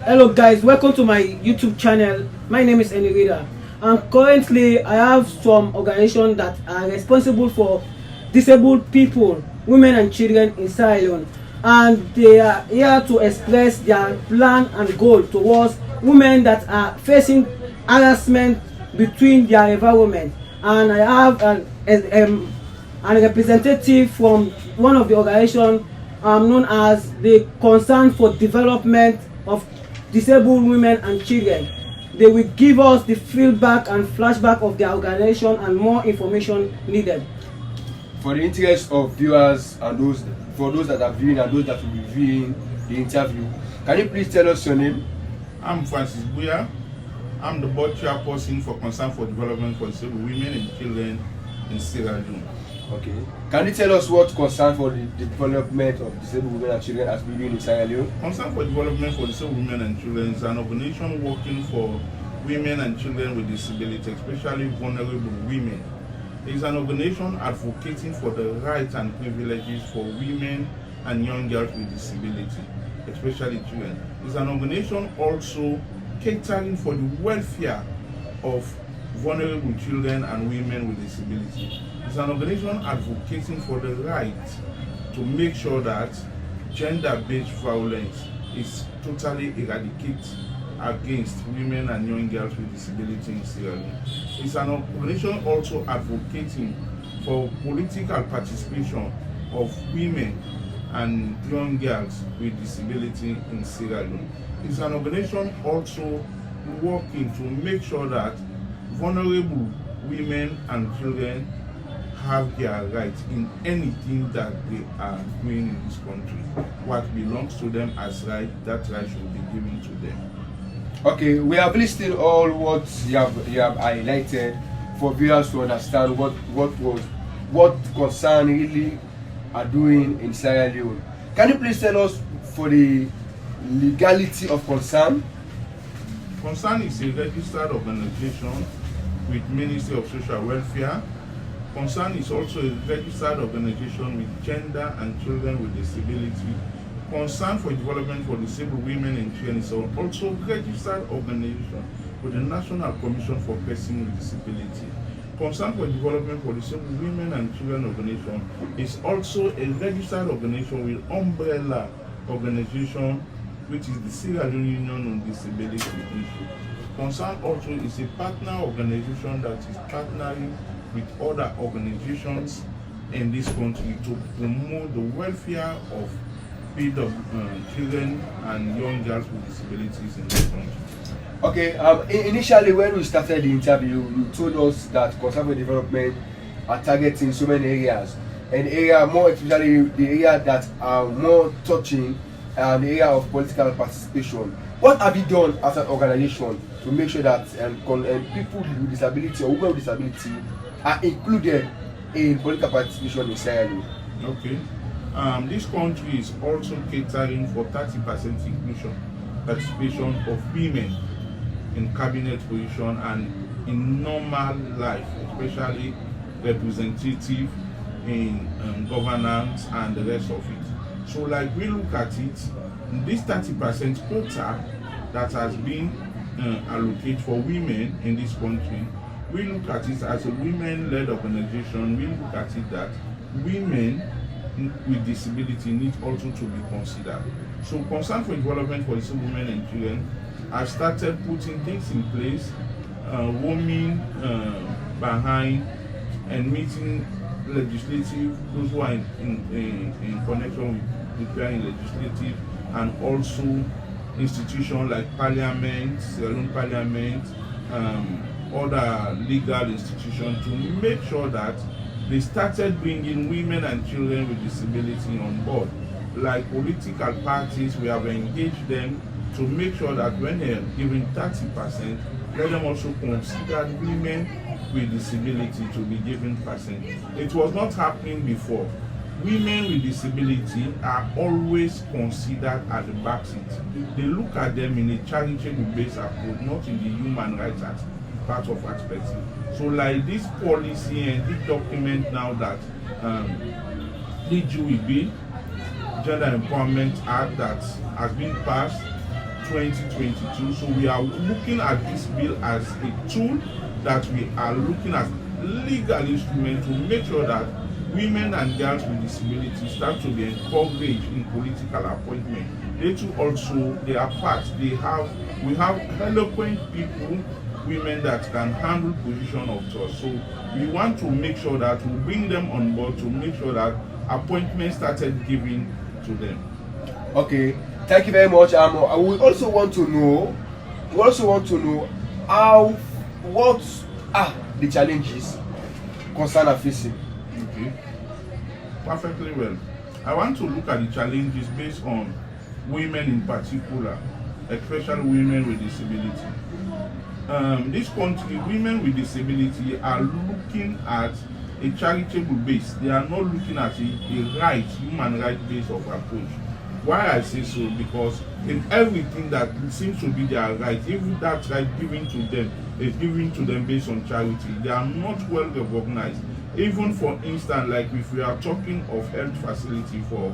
Hello guys, welcome to my YouTube channel. My name is Enirida, and currently I have some organizations that are responsible for disabled people, women and children in Sierra Leone, and they are here to express their plan and goal towards women that are facing harassment between their environment. And I have an representative from one of the organizations known as the Concern for Development of Disabled Women and Children. They will give us the feedback and flashback of their organization and more information needed. For the interest of viewers and those that are viewing and those that will be viewing the interview, can you please tell us your name? I'm Francis Buya. I'm the board chairperson for Concern for Development for Disabled Women and Children in Sierra Leone. Okay. Can you tell us what Concern for the Development of Disabled Women and Children has been doing in Sierra Leone? Concern for Development for Disabled Women and Children is an organization working for women and children with disability, especially vulnerable women. It is an organization advocating for the rights and privileges for women and young girls with disability, especially children. It is an organization also catering for the welfare of vulnerable children and women with disability. It's an organization advocating for the right to make sure that gender-based violence is totally eradicated against women and young girls with disability in Sierra Leone. It's an organization also advocating for political participation of women and young girls with disability in Sierra Leone. It's an organization also working to make sure that vulnerable women and children have their rights in anything that they are doing in this country. What belongs to them as right, that right should be given to them. Okay, we have listed all what you have highlighted for viewers to understand what Concern really are doing in Sierra Leone. Can you please tell us for the legality of Concern? Concern is a registered organization with Ministry of Social Welfare. Concern is also a registered organization with gender and children with disability. Concern for Development for Disabled Women and Children is also a registered organization with the National Commission for Persons with Disability. Concern for Development for Disabled Women and Children organization is also a registered organization with umbrella organization, which is the Sierra Leone Union on Disability Issue. Concern also is a partner organization that is partnering with other organizations in this country to promote the welfare of children and young girls with disabilities in this country. Okay, initially when we started the interview, you told us that Concern for Development are targeting so many areas, and area more especially the area that are more touching the area of political participation. What have you done as an organization to make sure that people with disability or women with disability are included in political participation in Sierra Leone? Okay. This country is also catering for 30% inclusion participation of women in cabinet position and in normal life, especially representative in governance and the rest of it. So like we look at it, this 30% quota that has been allocated for women in this country, we look at it as a women-led organization. We look at it that women with disability need also to be considered. So Concern for Development for Disabled Women and Children have started putting things in place, roaming behind and meeting legislative, those who are in connection with preparing legislative, and also institutions like Parliament, Sierra Leone Parliament, other legal institutions, to make sure that they started bringing women and children with disability on board. Like political parties, we have engaged them to make sure that when they are giving 30%, let them also consider women with disability to be given percent. It was not happening before. Women with disability are always considered at the backseat. They look at them in a charitable based approach, not in the human rights part of aspects. So like this policy and this document now that DGUB, Gender Empowerment Act, that has been passed 2022. So we are looking at this bill as a tool that we are looking at legal instrument to make sure that women and girls with disabilities start to be encouraged in political appointment. They too also, they are part, we have eloquent people, women that can handle position of trust. So we want to make sure that we bring them on board to make sure that appointments started giving to them. Okay, thank you very much. We also want to know what are the challenges concern are facing. Okay, perfectly well. I want to look at the challenges based on women in particular, especially women with disability. This country, women with disability are looking at a charitable base. They are not looking at a human right base of approach. Why I say so? Because in everything that seems to be their right, even that right given to them is given to them based on charity, they are not well recognized. Even for instance, like if we are talking of health facility for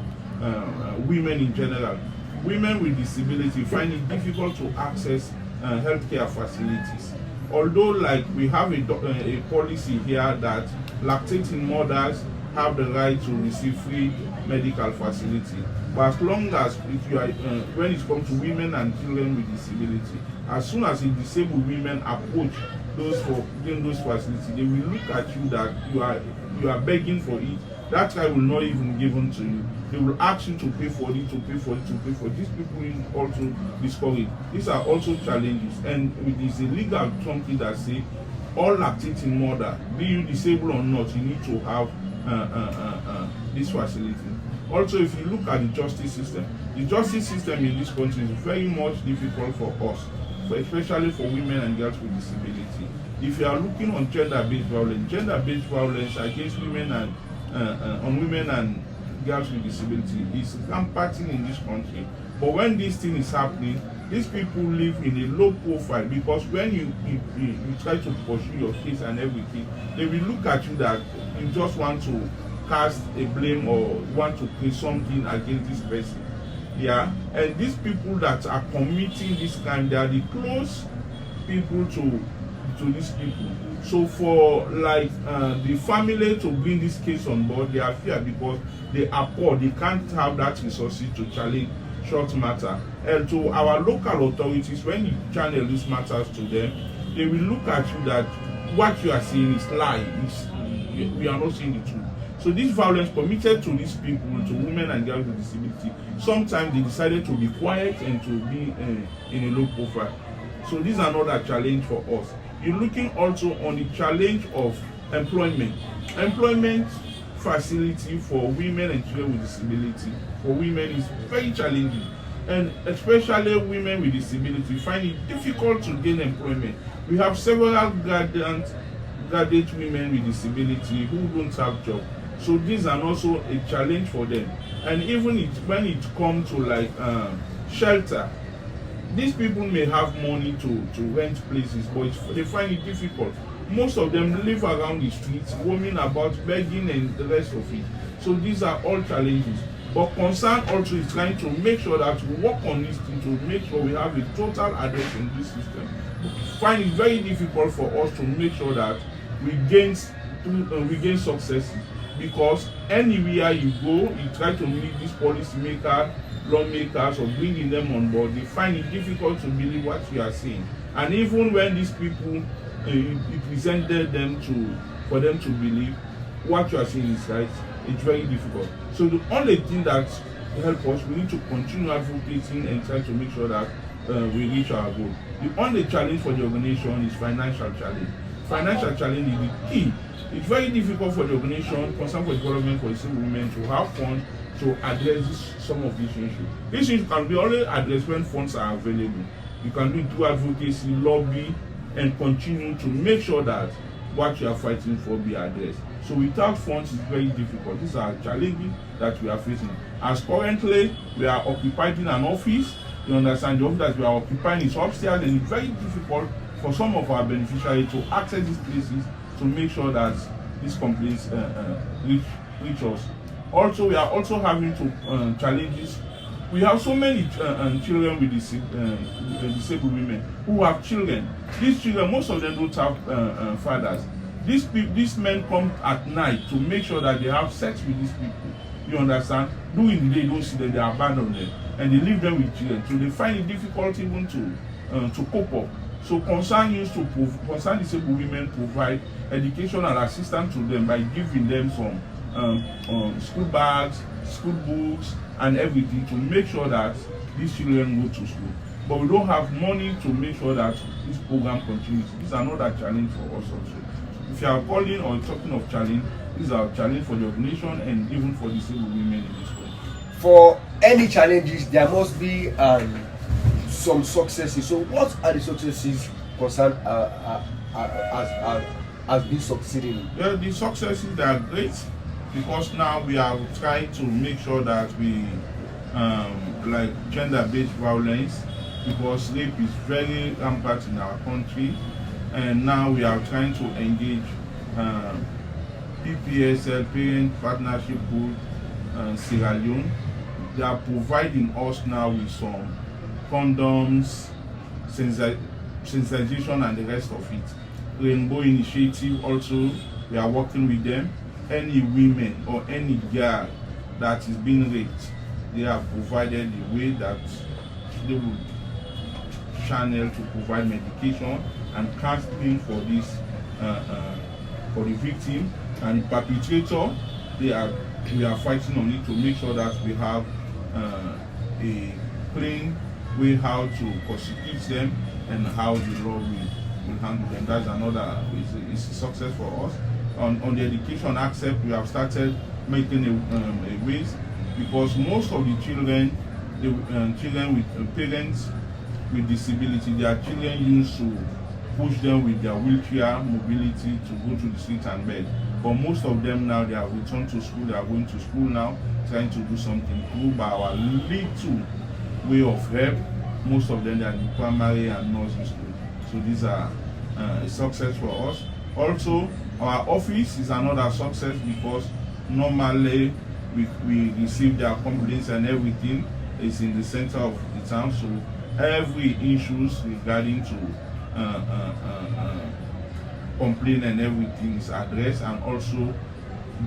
women in general, women with disability find it difficult to access healthcare facilities. Although like we have a policy here that lactating mothers have the right to receive free medical facility, but as long as when it comes to women and children with disability, as soon as a disabled women approach those facilities, they will look at you that you are begging for it. That guy will not even given to you. They will ask you to pay for it, to pay for it, to pay for it. These people will also discourage. These are also challenges, and it is illegal something that say all lactating mother, be you disabled or not, you need to have this facility. Also, if you look at the justice system in this country is very much difficult for us, especially for women and girls with disability. If you are looking on gender-based violence against women and on women and girls with disability is rampant in this country. But when this thing is happening, these people live in a low profile, because when you try to pursue your case and everything, they will look at you that you just want to cast a blame or want to create something against this person. Yeah, and these people that are committing this crime, they are the close people to these people. So for like the family to bring this case on board, they are fear because they are poor, they can't have that resources to challenge short matter. And to our local authorities, when you channel these matters to them, they will look at you that what you are saying is lie, we are not saying the truth. So this violence committed to these people, to women and girls with disability, sometimes they decided to be quiet and to be in a low profile. So this is another challenge for us. You're looking also on the challenge of employment. Employment facility for women and children with disability for women is very challenging, and especially women with disability find it difficult to gain employment. We have several graduate women with disability who don't have job. So these are also a challenge for them. And even when it comes to like shelter, these people may have money to rent places, but they find it difficult. Most of them live around the streets, roaming about, begging and the rest of it. So these are all challenges. But concern also is trying to make sure that we work on this thing to make sure we have a total address in this system. We find it very difficult for us to make sure that we gain success, because anywhere you go, you try to meet these policymakers, lawmakers, or bringing them on board, they find it difficult to believe what you are saying. And even when these people, you presented them for them to believe what you are saying is right, it's very difficult. So the only thing that help us, we need to continue advocating and try to make sure that we reach our goal. The only challenge for the organization is financial challenge. Financial challenge is the key. It's very difficult for the organization concerned for development for disabled women to have funds to address some of these issues. These issues can be only addressed when funds are available. You can do through advocacy, lobby, and continue to make sure that what you are fighting for be addressed. So without funds, it's very difficult. These are challenges that we are facing. As currently, we are occupying an office. You understand, the office that we are occupying is upstairs, and it's very difficult for some of our beneficiaries to access these places to make sure that these complaints reach us. Also, we are also having to challenges we have so many children with disabled women who have children. These children, most of them don't have fathers. These men come at night to make sure that they have sex with these people. You understand? During the day, you don't see them, they abandon them, and they leave them with children. So they find it difficult even to cope up. So concern disabled women provide education and assistance to them by giving them some school bags, school books, and everything to make sure that these children go to school. But we don't have money to make sure that this program continues. This is another challenge for us also. If you are calling or talking of challenge, this is our challenge for the organization and even for disabled women in this country. For any challenges, there must be some successes. So what are the successes concerned has been succeeding? Yeah, the successes, they are great, because now we are trying to make sure that we like gender-based violence, because rape is very rampant in our country, and now we are trying to engage PPSL, Parent Partnership Group, Sierra Leone. They are providing us now with some condoms, sensitization, and the rest of it. Rainbow Initiative also, we are working with them. Any women or any girl that is being raped, they have provided the way that they will channel to provide medication and counseling for this for the victim and the perpetrator. We are fighting on it to make sure that we have a plain way how to prosecute them and how the law will handle them. That's another it's a success for us. On the education aspect, we have started making a ways, because most of the children, children with parents with disability, their children used to push them with their wheelchair mobility to go to the street and beg. But most of them now, they have returned to school, they are going to school now, trying to do something through by our little way of help. Most of them, they are in primary and nursery school. So these are a success for us. Also, our office is another success, because normally we receive their complaints and everything is in the center of the town. So every issues regarding to complaint and everything is addressed, and also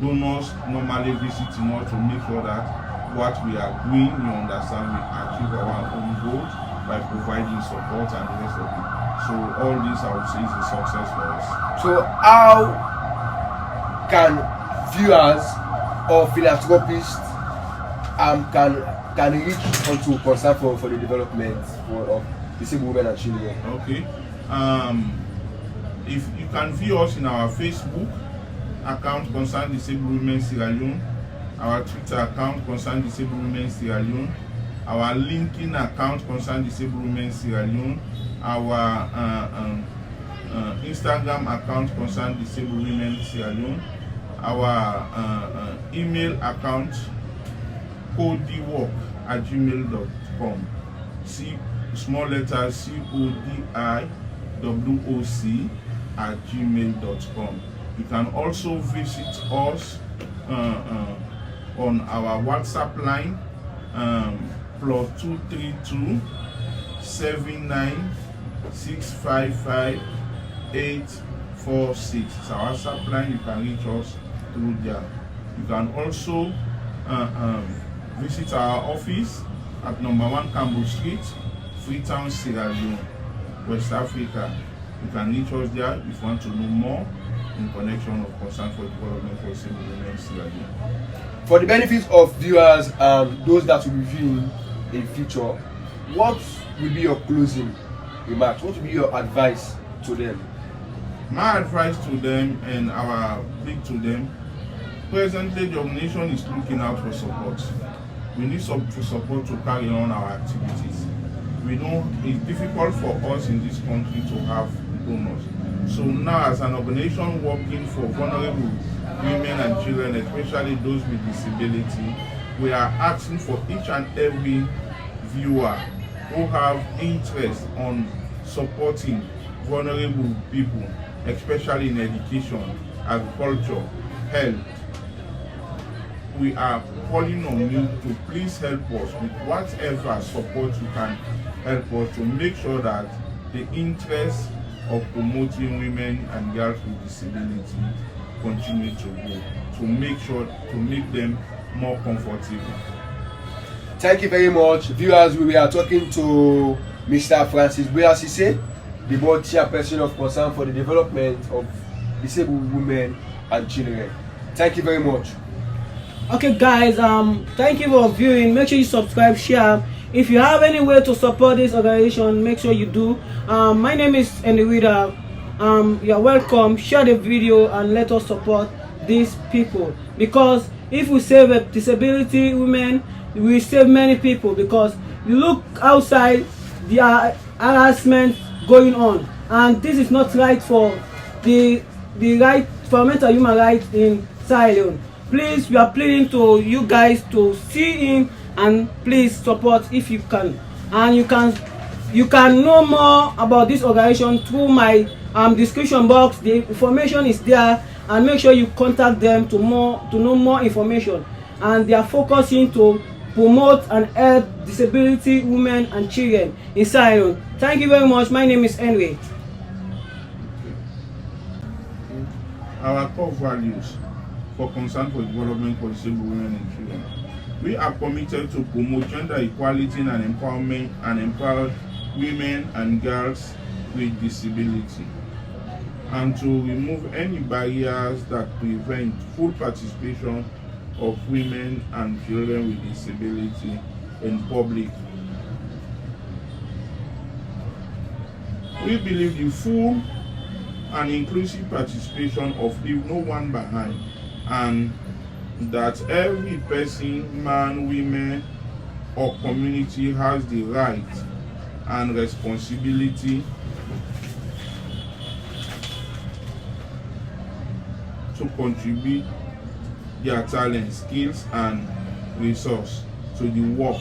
donors normally visiting us to make sure that what we are doing, you understand, we achieve our own goals by providing support and the rest of it. So all this, I would say, is a success for us. So how can viewers or philanthropists can reach onto concern for the development of disabled women and children? Okay. If you can view us in our Facebook account, Concern Disabled Women Sierra Leone, our Twitter account, Concern Disabled Women Sierra Leone, our LinkedIn account, Concern Disabled Women Sierra Leone, our Instagram account, Concern Disabled Women Sierra Leone, our email account, codiwoc@gmail.com, small letter CODIWOC@gmail.com. You can also visit us on our WhatsApp line, +232 79 655 846. It's our WhatsApp line. You can reach us through there. You can also visit our office at number 1 Campbell Street, Freetown, Sierra Leone, West Africa. You can reach us there if you want to know more in connection of concern for development for disabled women in Sierra Leone. For the benefit of viewers and those that will be viewing in future, what will be your closing remarks? What will be your advice to them? My advice to them and our big to them, presently the organization is looking out for support. We need support to carry on our activities. We know it's difficult for us in this country to have donors. So now, as an organization working for vulnerable women and children, especially those with disability, we are asking for each and every viewer who have interest on supporting vulnerable people, especially in education, agriculture, health, we are calling on you to please help us with whatever support you can help us to make sure that the interests of promoting women and girls with disability continue to grow, to make them more comfortable. Thank you very much, viewers. We are talking to Mr. Francis Boyasise, the board chairperson of Concern for the Development of Disabled Women and Children. Thank you very much. Okay guys, thank you for viewing. Make sure you subscribe, share. If you have any way to support this organization, make sure you do. My name is Enirida. You're welcome. Share the video and let us support these people, because if we save a disability women, we save many people. Because you look outside, there are harassment going on, and this is not right for the right for mental human rights in Sierra Leone. Please, we are pleading to you guys to see in and please support if you can. And you can know more about this organization through my description box. The information is there, and make sure you contact them to know more information. And they are focusing to promote and help disability women and children in Sierra Leone. Thank you very much. My name is Henry. Our core values for Concern for Development for Disabled Women and Children. We are committed to promote gender equality and empowerment and empower women and girls with disability, and to remove any barriers that prevent full participation of women and children with disability in public. We believe the full and inclusive participation of Leave No One Behind, and that every person, man, women, or community has the right and responsibility to contribute their talent, skills, and resource to the work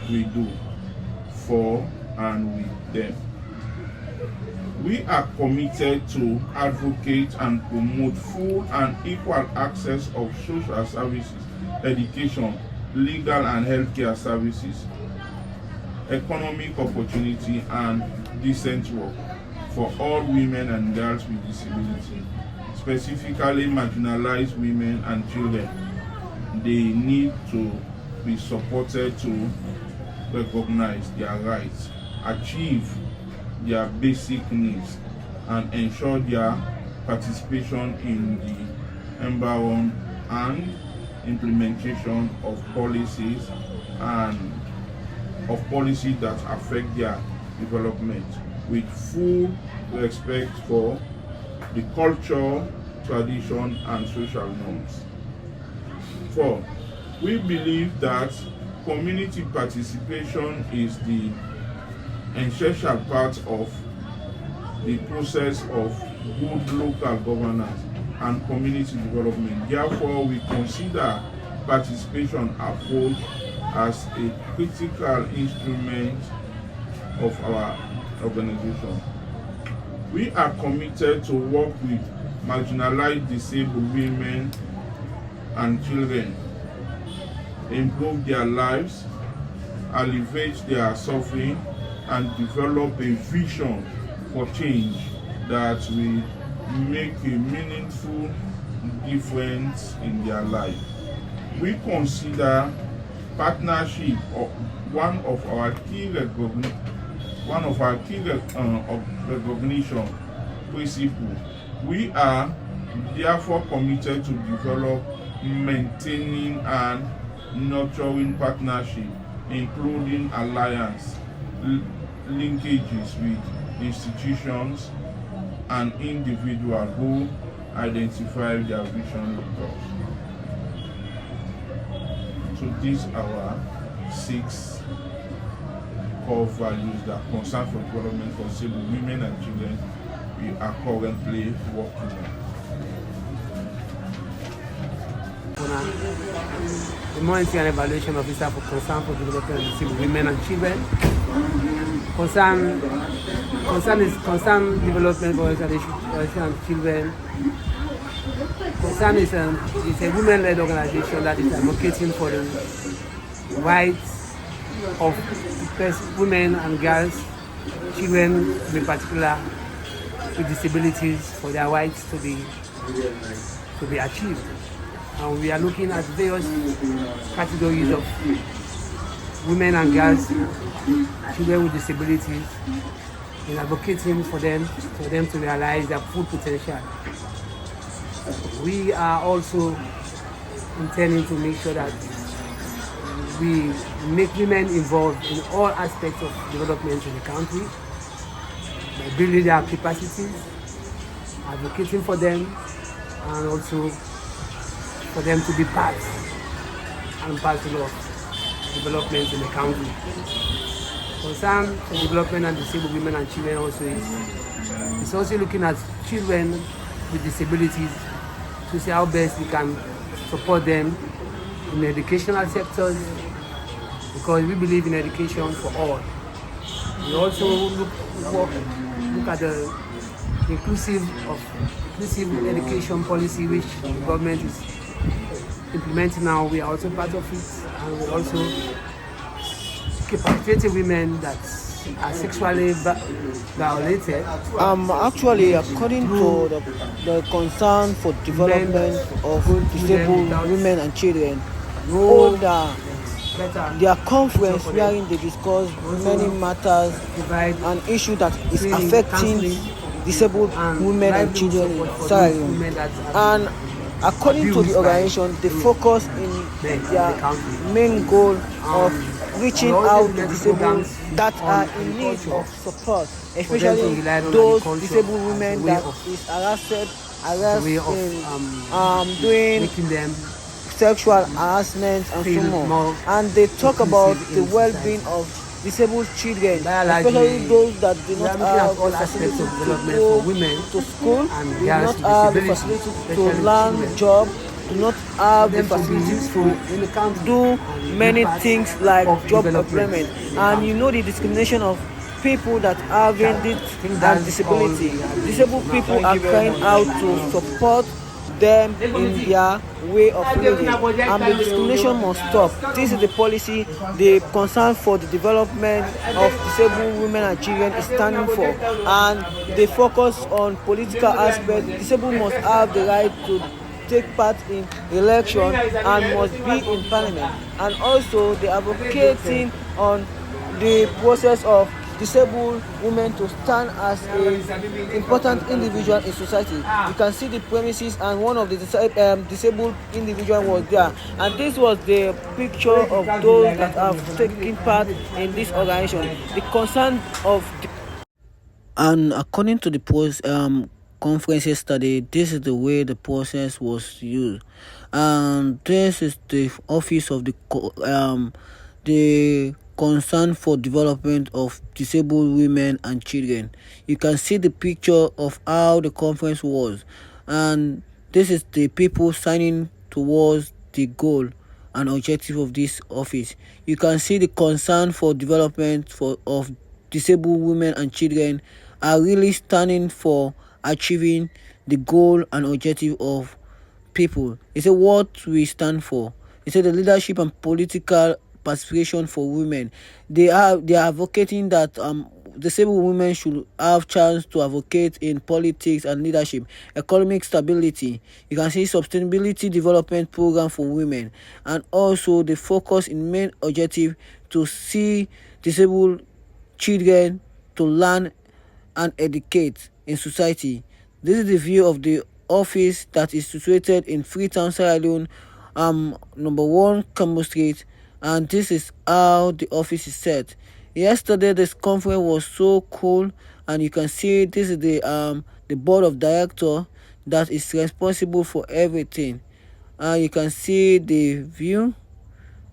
we do for and with them. We are committed to advocate and promote full and equal access of social services, education, legal and healthcare services, economic opportunity, and decent work for all women and girls with disability, specifically marginalized women and children. They need to be supported to recognize their rights, achieve their basic needs, and ensure their participation in the environment and implementation of policies that affect their development, with full respect for the culture, tradition, and social norms. 4. We believe that community participation is the essential part of the process of good local governance and community development. Therefore, we consider participation approach as a critical instrument of our organization. We are committed to work with marginalized disabled women and children, improve their lives, alleviate their suffering, and develop a vision for change that will make a meaningful difference in their life. We consider partnership one of our key recognition principles. We are therefore committed to develop, maintaining, and nurturing partnership, including alliance linkages with institutions and individuals who identify their vision with us. So these are our 6 core values that Concern for Development for Disabled Women and Children we are currently working on. The monitoring and evaluation officer for Concern for Development of Disabled Women and Children. Concern Development for Education and Children Concern is a women-led organization that is advocating for the rights of women and girls, children in particular, with disabilities, for their rights to be achieved. And we are looking at various categories of women and girls, children with disabilities, and advocating for them to realize their full potential. We are also intending to make sure that we make women involved in all aspects of development in the country by building their capacities, advocating for them, and also for them to be part and parcel of development in the country. Concern for development and disabled women and children also is also looking at children with disabilities to see how best we can support them in the educational sectors, because we believe in education for all. We also look at the inclusive education policy which the government is implementing now. We are also part of it, and we also capacitating women that are sexually violated. Actually, according to the concern for development of disabled women and children, hold their conference wherein they discuss many matters and issues that is affecting disabled women and children in Sierra Leone. And according to the organization, they focus in their main goal of reaching out to disabled that are in need of support, especially those disabled women that is harassed in doing sexual harassment and so more. And they talk about the well-being of disabled children, especially those that do not have the facility to go to school, do not have the facility to learn job, do not have the facilities to do many things like job employment. And you know the discrimination of people that have this disability. Disabled people are crying out to support them in their way of living, and the discrimination must stop. This is the policy the concern for the development of disabled women and children is standing for, and they focus on political aspects. Disabled must have the right to take part in election and must be in parliament, and also they are advocating on the process of disabled women to stand as an important individual in society. You can see the premises, and one of the disabled individual was there, and this was the picture of those that have taken part in this organization. The concern of and according to the conference yesterday, this is the way the process was used, and this is the office of the concern for development of disabled women and children. You can see the picture of how the conference was, and this is the people signing towards the goal and objective of this office. You can see the concern for development of disabled women and children are really standing for achieving the goal and objective of people. It's what we stand for. It's the leadership and political participation for women. They are advocating that disabled women should have chance to advocate in politics and leadership, economic stability. You can see sustainability development program for women, and also the focus in main objective to see disabled children to learn and educate in society. This is the view of the office that is situated in Freetown, Sierra Leone, number 1 Cambo Street, and this is how the office is set. Yesterday this conference was so cool, and you can see this is the board of director that is responsible for everything. You can see the view,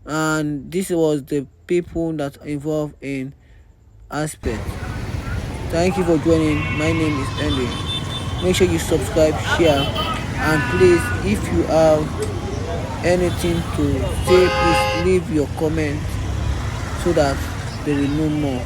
and this was the people that are involved in aspect. Thank you for joining. My name is Andy. Make sure you subscribe, share, and please, if you have anything to say, please leave your comment so that they will know more.